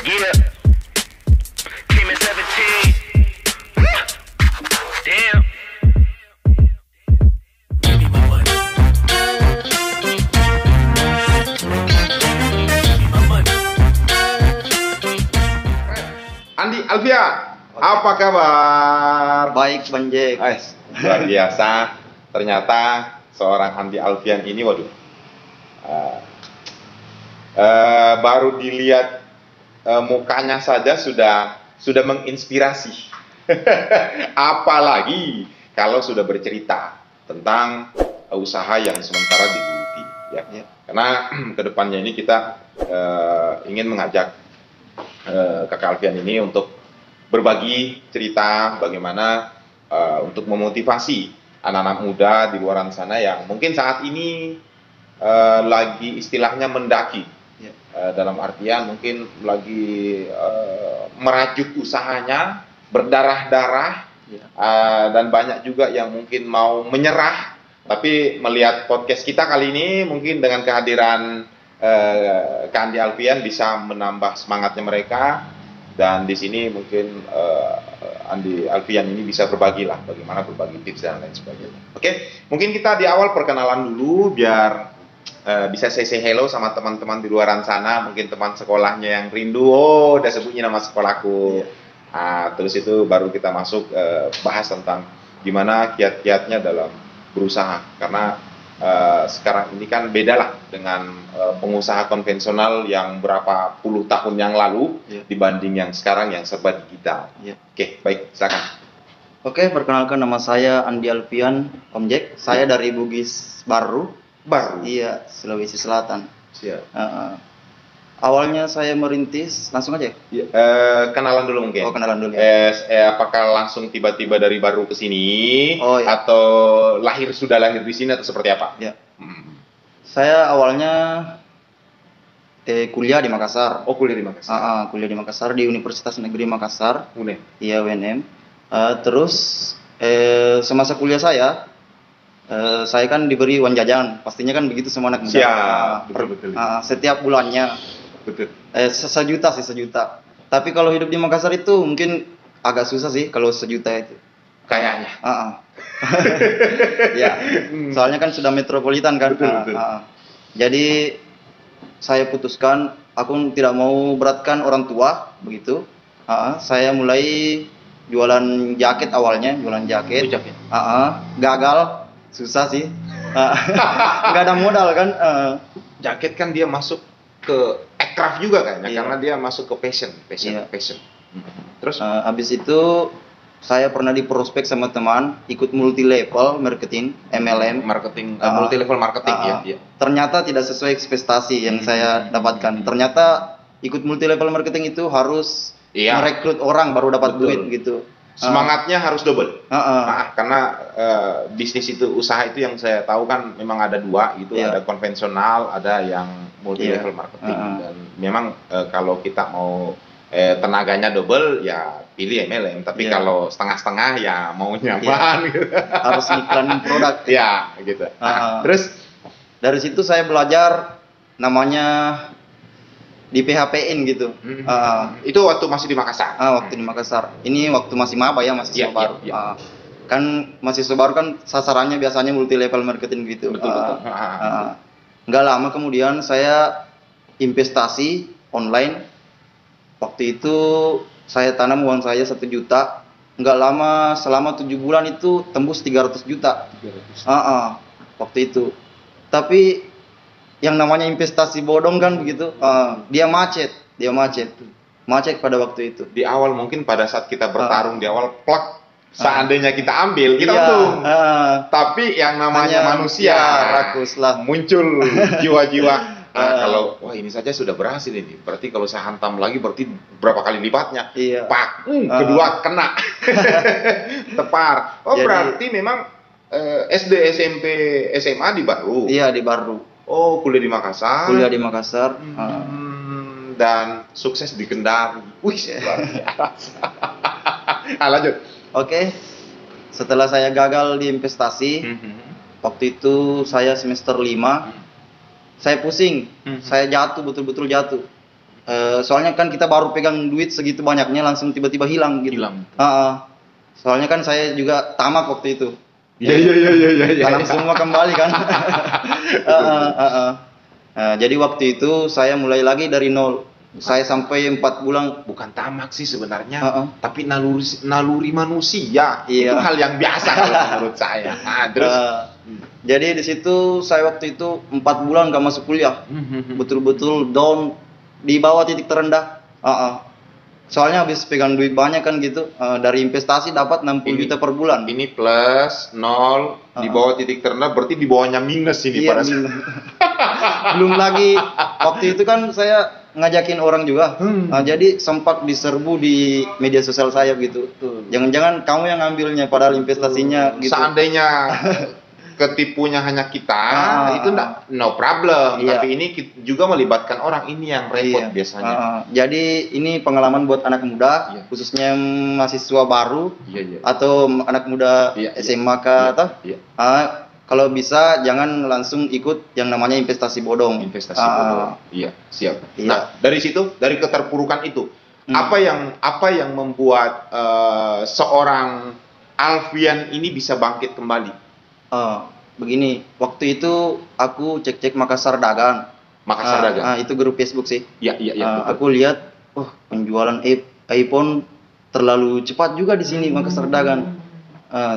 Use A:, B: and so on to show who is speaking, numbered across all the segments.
A: Yeah. Came at 17. Damn.
B: Andi Alfian, apa kabar?
C: Baik, Bang Jack.
B: Luar biasa. Ternyata seorang Andi Alfian ini, waduh, baru dilihat mukanya saja sudah menginspirasi. Apalagi kalau sudah bercerita tentang usaha yang sementara digeluti, ya. Karena kedepannya ini kita ingin mengajak Kakak Alfian ini untuk berbagi cerita bagaimana untuk memotivasi anak-anak muda di luar sana yang mungkin saat ini lagi istilahnya mendaki, dalam artian mungkin lagi merajut usahanya, berdarah-darah, dan banyak juga yang mungkin mau menyerah. Tapi melihat podcast kita kali ini mungkin dengan kehadiran Kak Andi Alfian bisa menambah semangatnya mereka, dan di sini mungkin Andi Alfian ini bisa berbagi lah bagaimana berbagi tips dan lain sebagainya. Oke, mungkin kita di awal perkenalan dulu biar bisa say hello sama teman-teman di luaran sana, mungkin teman sekolahnya yang rindu, oh udah sebutnya nama sekolahku. Terus itu baru kita masuk bahas tentang gimana kiat-kiatnya dalam berusaha, karena sekarang ini kan beda lah dengan pengusaha konvensional yang berapa puluh tahun yang lalu dibanding yang sekarang yang serba digital. Oke, baik, silakan.
C: Oke, perkenalkan, nama saya Andi Alfian, Om Jack. Saya dari Bugis Baru. Iya, Sulawesi Selatan.
B: Siap.
C: Awalnya saya merintis, langsung aja.
B: Kenalan dulu mungkin.
C: Oh, kenalan dulu.
B: Apakah langsung tiba-tiba dari Baru ke sini, atau sudah lahir di sini atau seperti apa?
C: Saya awalnya kuliah di Makassar.
B: Oh, kuliah di Makassar.
C: Kuliah di Makassar di Universitas Negeri Makassar.
B: UNEM.
C: Iya, UNM. Terus semasa kuliah saya kan diberi uang jajan, pastinya kan begitu semua anak muda.
B: Betul.
C: Setiap bulannya.
B: Betul.
C: Sejuta. Tapi kalau hidup di Makassar itu mungkin agak susah sih kalau sejuta itu.
B: Kayaknya.
C: Ya, soalnya kan sudah metropolitan kan.
B: Betul.
C: Jadi saya putuskan aku tidak mau beratkan orang tua begitu. Saya mulai jualan jaket awalnya, gagal, susah sih. Nggak ada modal kan.
B: Jaket kan dia masuk ke aircraft juga kayaknya, karena dia masuk ke fashion. Terus
C: habis itu saya pernah diprospek sama teman ikut multi level marketing, MLM,
B: multi level marketing.
C: Ternyata tidak sesuai ekspektasi yang saya dapatkan. Ternyata ikut multi level marketing itu harus merekrut orang baru dapat duit gitu.
B: Semangatnya harus double. Karena bisnis itu, usaha itu yang saya tahu kan memang ada dua gitu, ada konvensional, ada yang multi level marketing. Dan memang kalau kita mau tenaganya double ya pilih MLM, tapi kalau setengah-setengah ya mau nyaman gitu.
C: Harus iklanin produk.
B: Gitu. Terus
C: dari situ saya belajar namanya di PHP-in gitu.
B: Itu waktu masih di Makassar.
C: Waktu di Makassar. Ini waktu masih maba ya, mahasiswa baru. Kan mahasiswa baru kan sasarannya biasanya multi level marketing gitu.
B: Betul.
C: Nggak lama kemudian saya investasi online. Waktu itu saya tanam uang saya 1 juta. Nggak lama, selama 7 bulan itu tembus 300 juta. Waktu itu. Tapi yang namanya investasi bodong kan begitu, dia macet pada waktu itu.
B: Di awal mungkin pada saat kita bertarung di awal plak, seandainya kita ambil, kita untung. Tapi yang namanya manusia
C: rakus lah.
B: Muncul jiwa-jiwa. Kalau wah ini saja sudah berhasil ini, berarti kalau saya hantam lagi berarti berapa kali lipatnya. Pak, kedua kena. Tepar.
C: Jadi,
B: berarti memang SD, SMP, SMA di Baru.
C: Iya, di Baru.
B: Oh, kuliah di Makassar. Dan sukses di Kendari. Wih, luar biasa. Lanjut.
C: Oke. Setelah saya gagal di investasi, waktu itu saya semester 5, saya pusing. Saya jatuh, betul-betul jatuh. Soalnya kan kita baru pegang duit segitu banyaknya langsung tiba-tiba hilang gitu.
B: Hilang.
C: Soalnya kan saya juga tamak waktu itu.
B: Iya.
C: Karena semua kembali kan. Jadi waktu itu saya mulai lagi dari nol. Saya sampai 4 bulan.
B: Bukan tamak sih sebenarnya, tapi naluri manusia.
C: Iya.
B: Itu hal yang biasa kalau menurut saya. Nah, terus
C: jadi di situ saya waktu itu 4 bulan gak masuk kuliah. Betul-betul down di bawah titik terendah. Soalnya habis pegang duit banyak kan gitu. Dari investasi dapat 60 juta per bulan.
B: ini plus 0 di bawah titik terendah, berarti di bawahnya minus ini
C: Iya,
B: pada saat.
C: belum lagi waktu itu kan saya ngajakin orang juga. Jadi sempat diserbu di media sosial saya gitu. Jangan-jangan kamu yang ngambilnya padahal investasinya gitu.
B: Seandainya ketipunya hanya kita, itu no problem.
C: Iya.
B: Tapi ini juga melibatkan orang, ini yang repot
C: Iya.
B: biasanya.
C: Jadi ini pengalaman buat anak muda,
B: Iya.
C: khususnya mahasiswa baru
B: Iya.
C: atau anak muda
B: Iya, iya.
C: SMA kah, atau
B: Iya.
C: kalau bisa jangan langsung ikut yang namanya investasi bodong.
B: Investasi bodong. Iya, siap.
C: Iya.
B: Nah, dari situ, dari keterpurukan itu, apa yang membuat seorang Alfian ini bisa bangkit kembali?
C: Begini, waktu itu aku cek-cek Makassar Dagang.
B: Makassar Dagang.
C: Itu grup Facebook sih.
B: Iya, betul.
C: Aku lihat, penjualan iPhone terlalu cepat juga di sini Makassar Dagang.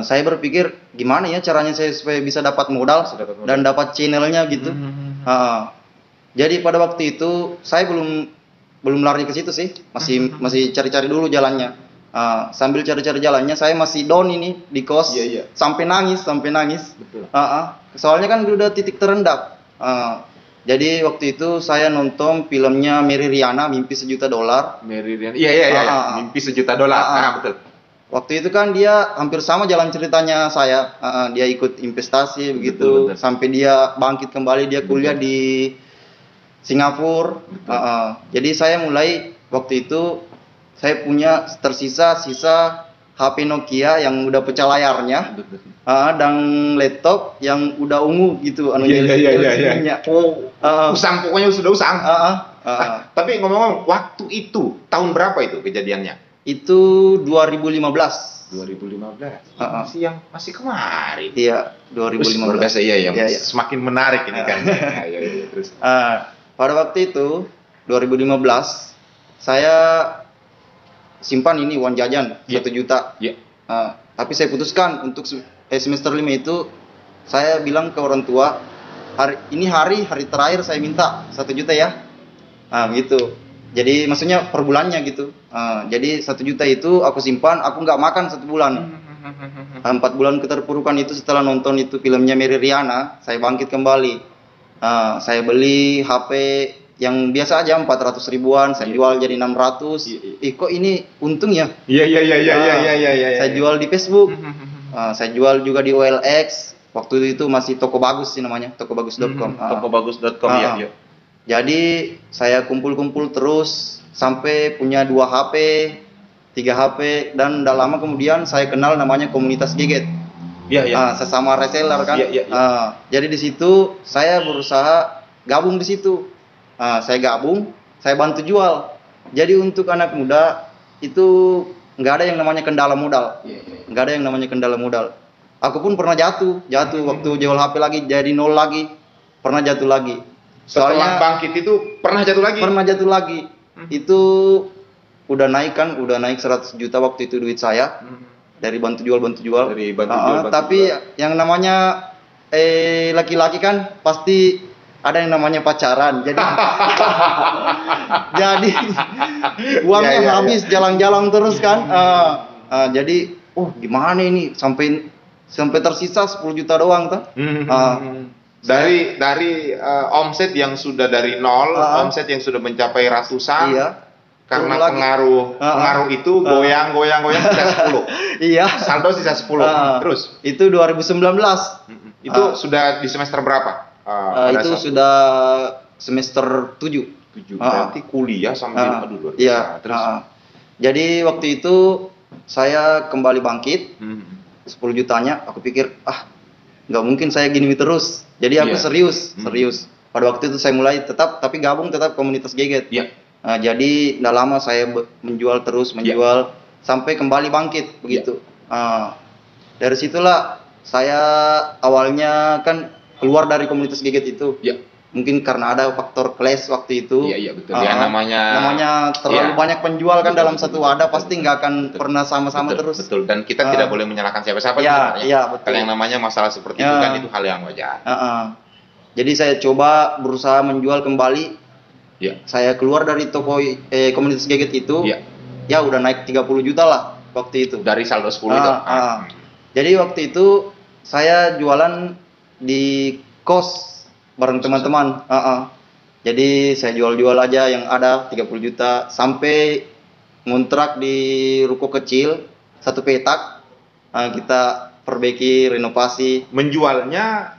C: Saya berpikir gimana ya caranya saya supaya bisa dapat modal dan dapat channelnya gitu. Jadi pada waktu itu saya belum lari ke situ sih, masih cari-cari dulu jalannya. Sambil cari-cari jalannya saya masih down ini di kos.
B: Iya.
C: sampai nangis.
B: Betul.
C: Soalnya kan udah titik terendah. Jadi waktu itu saya nonton filmnya Mary Riana, Mimpi $1 Juta.
B: Mary Riana. Iya. Mimpi $1 Juta. Betul.
C: Waktu itu kan dia hampir sama jalan ceritanya saya. Dia ikut investasi begitu,
B: betul.
C: sampai dia bangkit kembali, dia kuliah di Singapura. Jadi saya mulai waktu itu saya punya tersisa HP Nokia yang udah pecah layarnya, dan laptop yang udah ungu gitu
B: Iya. Usang, pokoknya sudah usang. Tapi ngomong-ngomong, waktu itu tahun berapa itu kejadiannya?
C: Itu 2015.
B: 2015. Masih kemarin.
C: Iya, 2015.
B: Luar biasa, iya.
C: Iya.
B: Semakin menarik ini kan. Iya, terus.
C: Pada waktu itu 2015 saya simpan ini uang jajan 1 juta.
B: Iya.
C: Tapi saya putuskan untuk semester 5 itu saya bilang ke orang tua, hari terakhir saya minta 1 juta ya. Gitu. Jadi maksudnya per bulannya gitu. Jadi 1 juta itu aku simpan, aku nggak makan 1 bulan. 4 bulan keterpurukan itu setelah nonton itu filmnya Mary Riana, saya bangkit kembali. Saya beli HP yang biasa aja 400 ribuan, saya jual jadi 600. Kok ini untung ya?
B: Iya.
C: Saya jual di Facebook. Saya jual juga di OLX. Waktu itu masih toko bagus sih namanya, tokobagus.com.
B: Tokobagus.com ya.
C: Jadi saya kumpul-kumpul terus sampai punya 2 HP, 3 HP, dan udah lama kemudian saya kenal namanya komunitas Geget.
B: Iya.
C: Sesama reseller kan.
B: Iya.
C: Jadi di situ saya berusaha gabung di situ. Saya gabung, saya bantu jual. Jadi untuk anak muda itu nggak ada yang namanya kendala modal. Nggak ada yang namanya kendala modal. Aku pun pernah jatuh waktu jual HP lagi jadi nol lagi. Pernah jatuh lagi.
B: Setelah bangkit itu pernah jatuh lagi?
C: Pernah jatuh lagi. Itu udah naik 100 juta waktu itu duit saya. Dari bantu jual. Tapi yang namanya laki-laki kan pasti ada yang namanya pacaran. Jadi uangnya habis jalan-jalan terus kan. Jadi gimana ini sampai tersisa 10 juta doang tuh.
B: Dari omset yang sudah dari nol, omset yang sudah mencapai ratusan, karena pengaruh itu goyang sisa 10.
C: Iya.
B: Saldo sisa 10. Terus
C: itu 2019.
B: Itu sudah di semester berapa?
C: Itu sudah semester 7.
B: Berarti kuliah sambil luar biasa.
C: Iya.
B: Terus
C: jadi waktu itu saya kembali bangkit. 10 jutanya aku pikir nggak mungkin saya gini terus. Jadi aku serius. Pada waktu itu saya mulai tapi gabung tetap komunitas Geget.
B: Iya.
C: Jadi tidak lama saya menjual terus menjual sampai kembali bangkit begitu. Dari situlah saya awalnya kan keluar dari komunitas gadget itu.
B: Ya.
C: Mungkin karena ada faktor clash waktu itu.
B: Iya betul. Ya
C: namanya terlalu banyak penjual kan dalam satu wadah pasti nggak akan pernah sama-sama terus.
B: Betul. Dan kita tidak boleh menyalahkan siapa-siapa sebenarnya.
C: Iya betul.
B: Kalau yang namanya masalah seperti itu kan itu hal yang wajar.
C: Jadi saya coba berusaha menjual kembali.
B: Ya.
C: Saya keluar dari toko komunitas gadget itu.
B: Ya.
C: Ya udah naik 30 juta lah waktu itu.
B: Dari saldo 10 itu.
C: Jadi waktu itu saya jualan di kos bareng teman-teman. Jadi saya jual-jual aja yang ada 30 juta sampai ngontrak di ruko kecil satu petak. Kita perbaiki, renovasi.
B: Menjualnya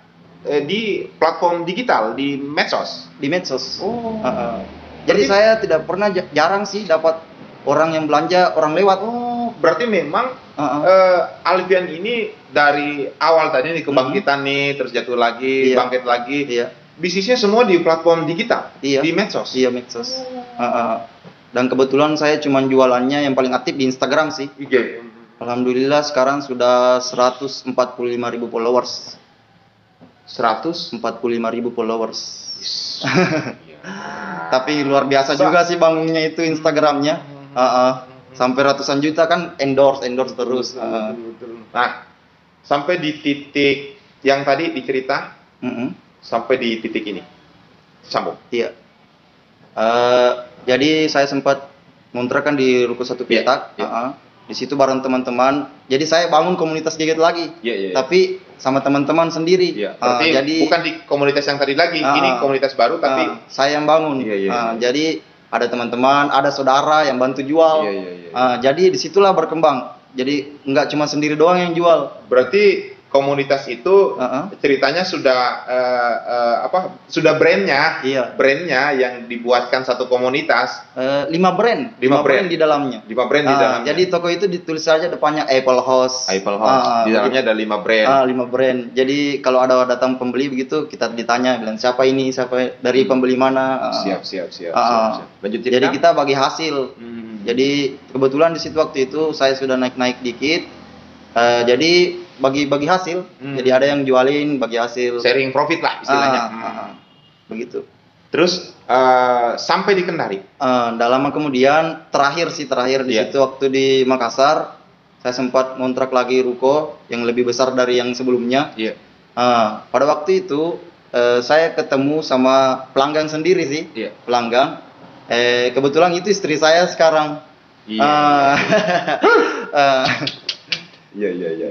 B: di platform digital, di medsos.
C: Di medsos. Jadi saya tidak pernah jarang sih dapat orang yang belanja orang lewat.
B: Berarti memang Alfian ini dari awal tadi nih kebangkitan nih, terus jatuh lagi, bangkit lagi. Bisnisnya semua di platform digital, di medsos.
C: Iya medsos. Dan kebetulan saya cuma jualannya yang paling aktif di Instagram sih. Alhamdulillah sekarang sudah 145.000 followers. 145.000 followers. Tapi luar biasa juga sih bangunnya itu Instagramnya. Sampai ratusan juta kan endorse terus.
B: Nah, sampai di titik yang tadi dicerita, sampai di titik ini, sambung.
C: Iya. Jadi saya sempat ngontrak kan di ruko satu petak. Di situ bareng teman-teman. Jadi saya bangun komunitas gadget lagi. Tapi sama teman-teman sendiri.
B: Berarti
C: jadi
B: bukan di komunitas yang tadi lagi. Ini komunitas baru tapi
C: saya yang bangun. Jadi ada teman-teman, ada saudara yang bantu jual. Jadi disitulah berkembang. Jadi nggak cuma sendiri doang yang jual.
B: Berarti komunitas itu ceritanya sudah sudah brandnya, brandnya yang dibuatkan satu komunitas.
C: 5 brand di dalamnya.
B: 5 brand di dalamnya.
C: Jadi toko itu ditulis saja depannya Apple House.
B: Di dalamnya ada 5 brand.
C: 5 brand. Jadi kalau ada datang pembeli begitu kita ditanya bilang siapa ini, siapa dari pembeli mana.
B: Siap.
C: Lanjut. Jadi kita bagi hasil. Jadi kebetulan di situ waktu itu saya sudah naik dikit. Jadi bagi hasil. Jadi ada yang jualin bagi hasil.
B: Sharing profit lah istilahnya.
C: Begitu.
B: Terus sampai di Kendari.
C: Tidak lama kemudian terakhir di situ waktu di Makassar saya sempat ngontrak lagi ruko yang lebih besar dari yang sebelumnya. Pada waktu itu saya ketemu sama pelanggan sendiri sih. Pelanggan. Kebetulan itu istri saya sekarang.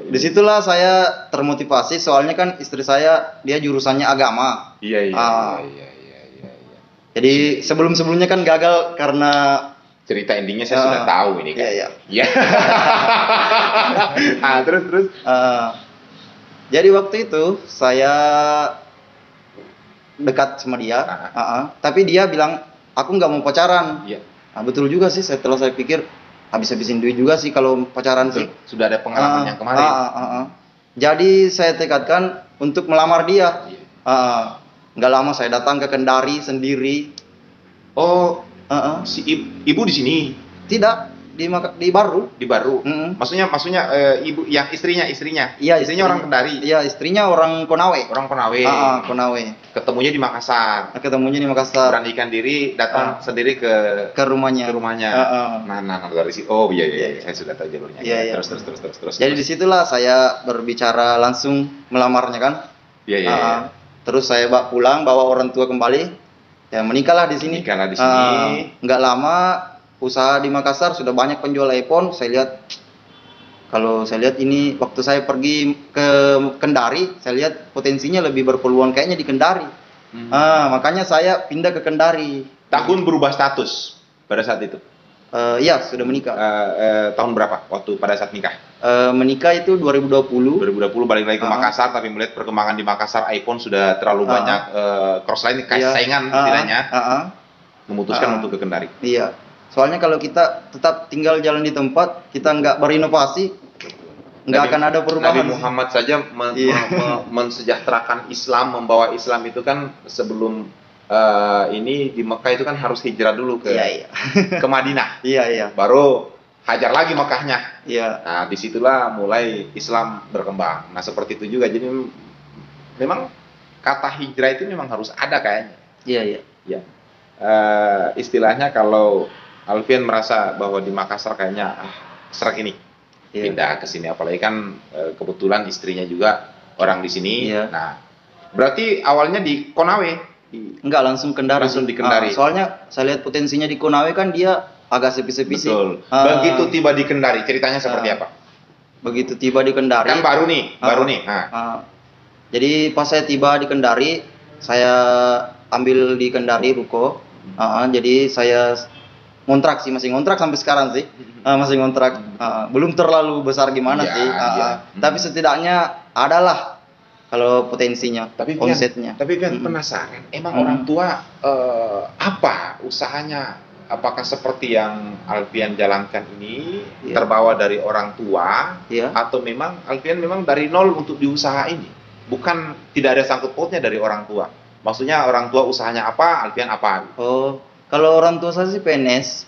C: Disitulah saya termotivasi soalnya kan istri saya dia jurusannya agama. Jadi sebelumnya kan gagal karena
B: cerita endingnya saya sudah tahu ini kan. Iya. Terus.
C: Jadi waktu itu saya dekat sama dia, tapi dia bilang aku nggak mau pacaran. Betul juga sih. Setelah saya pikir habis-habisin duit juga sih kalau pacaran sih.
B: Sudah ada pengalaman yang kemarin.
C: Jadi saya tekadkan untuk melamar dia. Nggak lama saya datang ke Kendari sendiri.
B: Si ibu di sini?
C: Tidak, di Baru.
B: Di Baru. Maksudnya ibu yang istrinya.
C: Iya,
B: istrinya orang Kendari.
C: Iya, istrinya orang Konawe.
B: Orang Konawe.
C: Konawe.
B: Ketemunya di Makassar. Beranikan diri datang sendiri ke rumahnya. Nah dari situ. Saya sudah tahu jalurnya. Terus.
C: Jadi disitulah saya berbicara langsung melamarnya kan. Terus saya bawa orang tua kembali. Ya menikahlah di sini. Nggak lama usaha di Makassar sudah banyak penjual iPhone. Saya lihat ini waktu saya pergi ke Kendari, saya lihat potensinya lebih berpeluang kayaknya di Kendari. Makanya saya pindah ke Kendari.
B: Tahun berubah status pada saat itu?
C: Iya, sudah menikah.
B: Tahun berapa waktu pada saat nikah?
C: Menikah itu 2020.
B: 2020 balik lagi ke Makassar, tapi melihat perkembangan di Makassar iPhone sudah terlalu banyak crossline, saingan istilahnya. Memutuskan untuk ke Kendari.
C: Iya. Soalnya kalau kita tetap tinggal jalan di tempat, kita nggak berinovasi, nggak akan ada perubahan.
B: Nabi Muhammad saja mensejahterakan Islam, membawa Islam itu kan sebelum ini di Mekah itu kan harus hijrah dulu ke
C: Iya, iya.
B: ke Madinah,
C: Iya, iya.
B: baru hajar lagi Mekahnya.
C: Iya.
B: Nah, disitulah mulai Islam berkembang. Nah, seperti itu juga. Jadi memang kata hijrah itu memang harus ada kayaknya.
C: Iya, iya.
B: Ya. Istilahnya kalau Alfian merasa bahwa di Makassar kayaknya serak ini,
C: Iya.
B: pindah ke sini. Apalagi kan kebetulan istrinya juga orang di sini.
C: Iya.
B: Nah, berarti awalnya di Konawe.
C: Enggak, langsung Kendari.
B: Langsung di Kendari.
C: Soalnya saya lihat potensinya di Konawe kan dia agak sepi-sepi sih.
B: Betul.
C: Ah,
B: Begitu tiba di Kendari, ceritanya seperti apa?
C: begitu tiba di Kendari.
B: Kan baru nih, baru nih. Nah.
C: Jadi pas saya tiba di Kendari, saya ambil di Kendari ruko. Jadi saya ngontrak sih, masih ngontrak sampai sekarang sih. Masih ngontrak. Belum terlalu besar gimana
B: Iya,
C: sih.
B: iya.
C: Tapi setidaknya adalah kalau potensinya,
B: Tapi
C: konsepnya.
B: Tapi kan penasaran, emang orang tua apa usahanya? Apakah seperti yang Alfian jalankan ini
C: Iya.
B: terbawa dari orang tua,
C: Iya.
B: atau memang Alfian memang dari nol untuk di usaha ini? Bukan, tidak ada sangkut pautnya dari orang tua. Maksudnya orang tua usahanya apa, Alfian apa?
C: Oh, kalau orang tua saya sih PNS,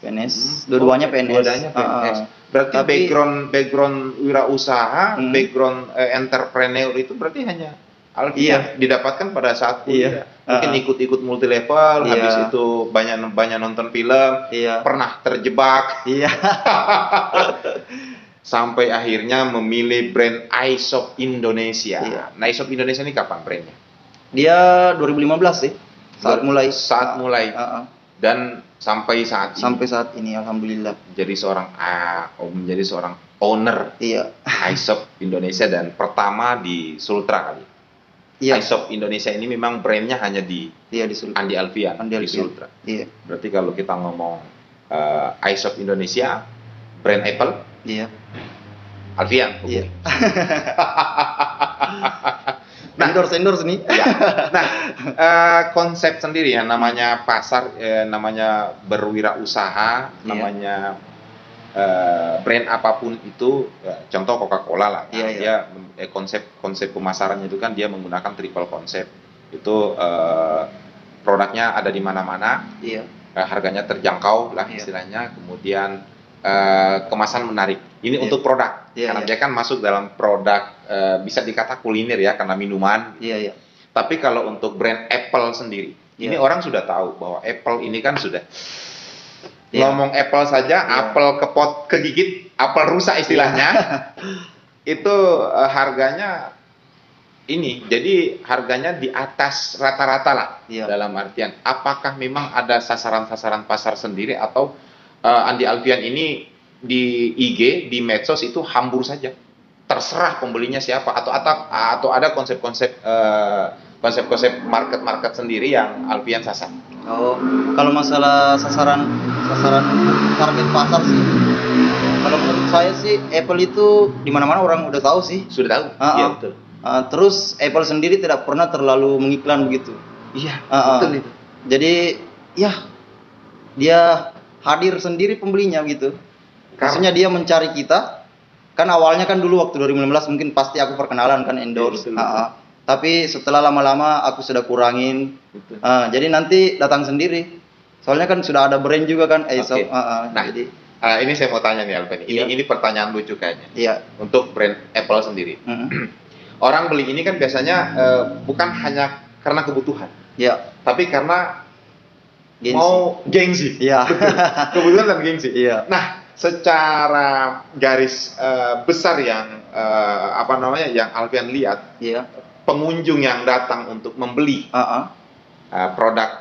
C: dua-duanya PNS.
B: Dua-duanya PNS. Berarti
C: Tapi-
B: background wirausaha, background entrepreneur itu berarti hanya Alfian didapatkan pada saat kuliah.
C: Iya.
B: Mungkin ikut-ikut multi level,
C: Iya.
B: habis itu banyak nonton film,
C: Iya.
B: pernah terjebak
C: Iya.
B: sampai akhirnya memilih brand iShop Indonesia.
C: Iya.
B: Nah, iShop Indonesia ini kapan brandnya?
C: Dia 2015 sih, saat mulai.
B: Saat mulai. Dan sampai saat ini
C: Sampai saat ini, alhamdulillah.
B: menjadi seorang owner
C: Iya.
B: iShop Indonesia, dan pertama di Sultra kali.
C: Iya.
B: iShop Indonesia ini memang brandnya hanya di
C: Iya di Sultra.
B: Andi Alfian,
C: Andi
B: di
C: Alfian.
B: Sultra.
C: Iya.
B: Berarti kalau kita ngomong iShop Indonesia, brand Apple,
C: Iya.
B: Alfian.
C: Iya.
B: Nah,
C: endorse nih.
B: Ya. Nah, konsep sendiri ya, namanya pasar, namanya berwirausaha,
C: Iya.
B: namanya brand apapun itu, contoh Coca-Cola lah.
C: Iya, iya.
B: Dia konsep pemasarannya itu kan dia menggunakan triple konsep. Itu produknya ada di mana-mana,
C: Iya.
B: harganya terjangkau lah
C: Iya.
B: istilahnya, kemudian kemasan menarik. Ini
C: Iya.
B: untuk produk,
C: Iya,
B: karena
C: iya.
B: dia kan masuk dalam produk bisa dikata kuliner ya, karena minuman.
C: Iya, iya.
B: Tapi kalau untuk brand Apple sendiri, ini
C: Iya.
B: orang sudah tahu bahwa Apple ini kan sudah
C: Iya.
B: ngomong Apple saja,
C: Iya.
B: apel kegigit, apel rusak istilahnya. Itu harganya ini, jadi harganya di atas rata-rata lah.
C: Iya.
B: Dalam artian, apakah memang ada sasaran-sasaran pasar sendiri, atau Andi Alfian ini di IG, di medsos itu hambur saja, terserah pembelinya siapa, atau ada konsep-konsep market sendiri yang Alfian sasar?
C: Oh, kalau masalah sasaran target pasar sih. Kalau menurut saya sih Apple itu di mana-mana orang udah tahu sih.
B: Sudah tahu? Iya, betul.
C: Terus Apple sendiri tidak pernah terlalu mengiklan begitu.
B: Iya,
C: Betul itu. Jadi ya dia hadir sendiri pembelinya gitu. Maksudnya dia mencari kita. Kan awalnya kan dulu waktu 2016 mungkin pasti aku perkenalan kan endorse.
B: Iya, betul.
C: Tapi setelah lama-lama aku sudah kurangin.
B: Betul.
C: Jadi nanti datang sendiri. Soalnya kan sudah ada brand juga kan iShop.
B: Oke. Nah,
C: Jadi
B: ini saya mau tanya nih Alfian.
C: Iya.
B: Ini pertanyaan lucu kayaknya.
C: iya.
B: Untuk brand Apple sendiri. Orang beli ini kan biasanya bukan hanya karena kebutuhan,
C: Iya.
B: tapi karena
C: Gengsi.
B: mau gengsi.
C: Iya.
B: Betul. Kebutuhan dan gengsi.
C: Iya.
B: Nah, secara garis besar yang yang Alfian lihat,
C: Iya.
B: pengunjung yang datang untuk membeli produk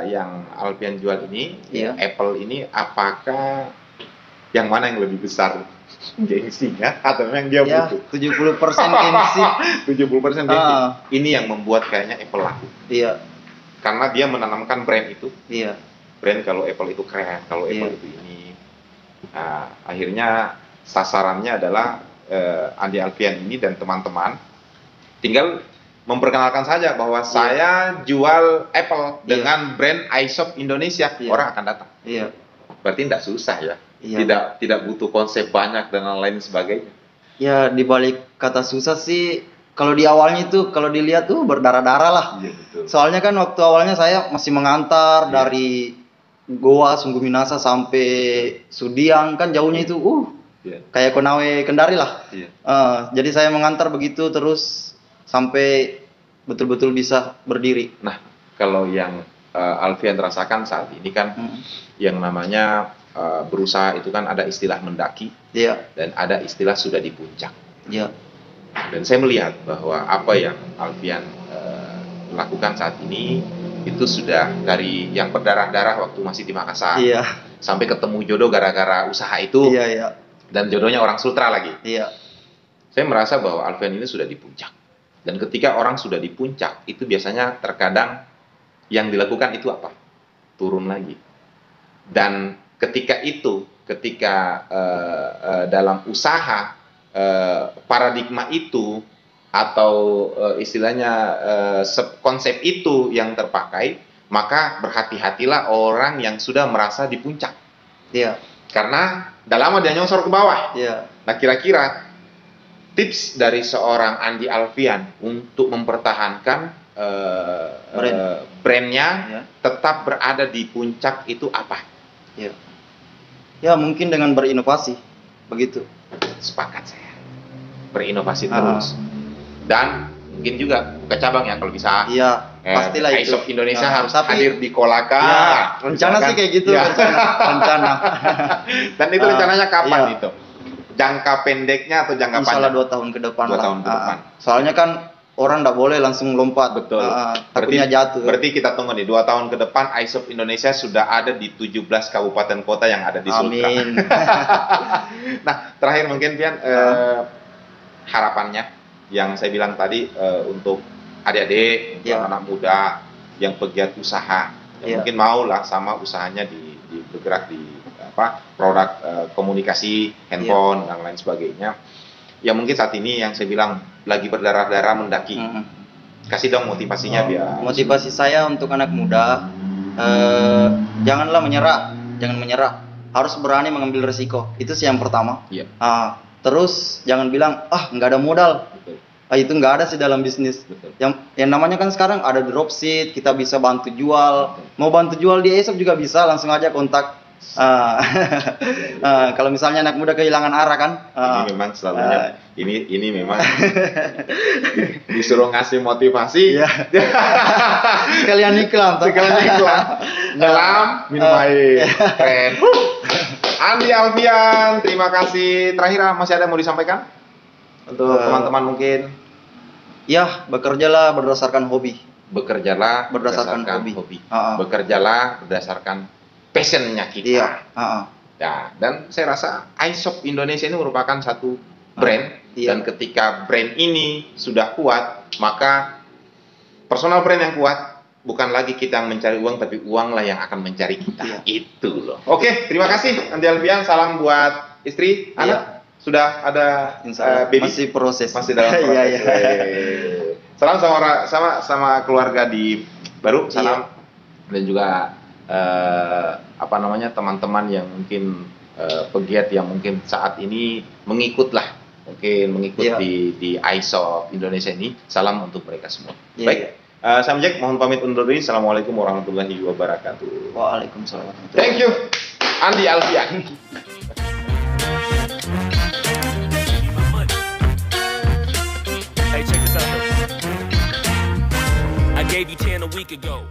B: yang Alfian jual ini,
C: Iya.
B: Apple ini, apakah yang mana yang lebih besar gengsinya, atau yang dia
C: Ya,
B: butuh?
C: 70% gengsi.
B: 70% gengsi. Ini yang membuat kayaknya Apple laku,
C: Iya.
B: karena dia menanamkan brand itu.
C: Iya.
B: Brand kalau Apple itu keren, kalau
C: Iya.
B: Apple itu ini. Akhirnya sasarannya adalah Andi Alfian ini dan teman-teman. Tinggal memperkenalkan saja bahwa saya jual Apple dengan brand iShop Indonesia,
C: Iya.
B: orang akan datang.
C: Iya.
B: Berarti tidak susah ya.
C: Iya.
B: Tidak butuh konsep banyak dan lain sebagainya.
C: Ya, di balik kata susah sih kalau di awalnya itu kalau dilihat tuh berdarah-darah lah.
B: Iya betul.
C: Soalnya kan waktu awalnya saya masih mengantar
B: Iya.
C: dari Goa Sungguh Minasa sampai Sudiang, kan jauhnya itu
B: Iya.
C: kayak Konawe Kendari lah.
B: Iya.
C: Jadi saya mengantar begitu terus sampai betul-betul bisa berdiri.
B: Nah, kalau yang Alfian rasakan saat ini kan yang namanya berusaha itu kan ada istilah mendaki
C: Iya,
B: dan ada istilah sudah di puncak.
C: iya,
B: Dan saya melihat bahwa apa yang Alfian lakukan saat ini itu sudah dari yang berdarah-darah waktu masih di Makassar
C: iya,
B: sampai ketemu jodoh gara-gara usaha itu
C: iya, iya,
B: dan jodohnya orang Sultra lagi.
C: iya,
B: Saya merasa bahwa Alfian ini sudah di puncak. Dan ketika orang sudah di puncak itu biasanya terkadang yang dilakukan itu apa? Turun lagi. Dan ketika dalam usaha paradigma itu atau istilahnya konsep itu yang terpakai, maka berhati-hatilah orang yang sudah merasa di puncak.
C: iya,
B: Karena dah lama dia nyosor ke bawah.
C: iya.
B: Nah, kira-kira tips dari seorang Andi Alfian untuk mempertahankan brandnya
C: Iya.
B: tetap berada di puncak itu apa?
C: Iya. Ya mungkin dengan berinovasi begitu.
B: Sepakat saya. Berinovasi terus. Dan mungkin juga buka cabang ya kalau bisa.
C: Iya, pastilah itu.
B: ISOP Indonesia harus
C: tapi
B: hadir di Kolaka.
C: ya, rencana sih kayak gitu,
B: Ya.
C: rencana.
B: Dan itu rencananya kapan
C: iya.
B: itu? Jangka pendeknya atau jangka
C: Insya Allah
B: panjang?
C: 2 tahun ke depan
B: 2
C: lah.
B: tahun ke depan.
C: Soalnya kan orang nggak boleh langsung lompat.
B: Betul.
C: Takutnya jatuh.
B: Berarti kita tunggu nih 2 tahun ke depan ISOP Indonesia sudah ada di 17 kabupaten kota yang ada di Sultra.
C: Amin.
B: Nah, terakhir mungkin Pian harapannya yang saya bilang tadi untuk adik-adik, untuk
C: Ya.
B: anak muda yang pegiat usaha, yang
C: Ya.
B: mungkin mau lah sama usahanya bergerak di produk komunikasi, handphone dan lain sebagainya. Ya mungkin saat ini yang saya bilang lagi berdarah-darah mendaki. Kasih dong motivasinya biar.
C: Motivasi saya untuk anak muda, janganlah menyerah, jangan menyerah. Harus berani mengambil resiko. Itu sih yang pertama.
B: Iya.
C: Terus jangan bilang nggak ada modal.
B: Betul.
C: Itu nggak ada sih dalam bisnis.
B: Betul.
C: Yang namanya kan sekarang ada dropship, kita bisa bantu jual. Mau bantu jual di ESOP juga bisa, langsung aja kontak. Kalau misalnya anak muda kehilangan arah kan.
B: Ini memang selalunya ini memang disuruh ngasih motivasi.
C: Iya. Sekalian iklan.
B: Nyelam, minum air. Keren. Andi Alfian, terima kasih. Terakhir masih ada yang mau disampaikan? Untuk teman-teman mungkin.
C: Ya, bekerjalah berdasarkan hobi.
B: Bekerjalah
C: Berdasarkan hobi.
B: Bekerjalah berdasarkan passionnya kita.
C: Iya.
B: Ya, dan saya rasa ISOP Indonesia ini merupakan satu brand.
C: Iya.
B: Dan ketika brand ini sudah kuat, maka personal brand yang kuat bukan lagi kita yang mencari uang, tapi uanglah yang akan mencari kita.
C: Iya.
B: Itu loh. Oke, terima kasih Andi Alfian. Salam buat istri, anak. Sudah ada baby?
C: Masih proses.
B: Masih dalam proses.
C: Iya.
B: Salam sama keluarga di Baru. Salam. Dan juga teman-teman yang mungkin pegiat yang mungkin saat ini mengikut
C: Iya.
B: di ISOP Indonesia ini. Salam untuk mereka semua.
C: Iya,
B: Baik.
C: iya.
B: Sam Jack mohon pamit undur diri. Assalamualaikum warahmatullahi wabarakatuh.
C: Waalaikumsalam.
B: Thank you Andi Alfian.
A: Hey, check this out. I gave you 10 a week ago.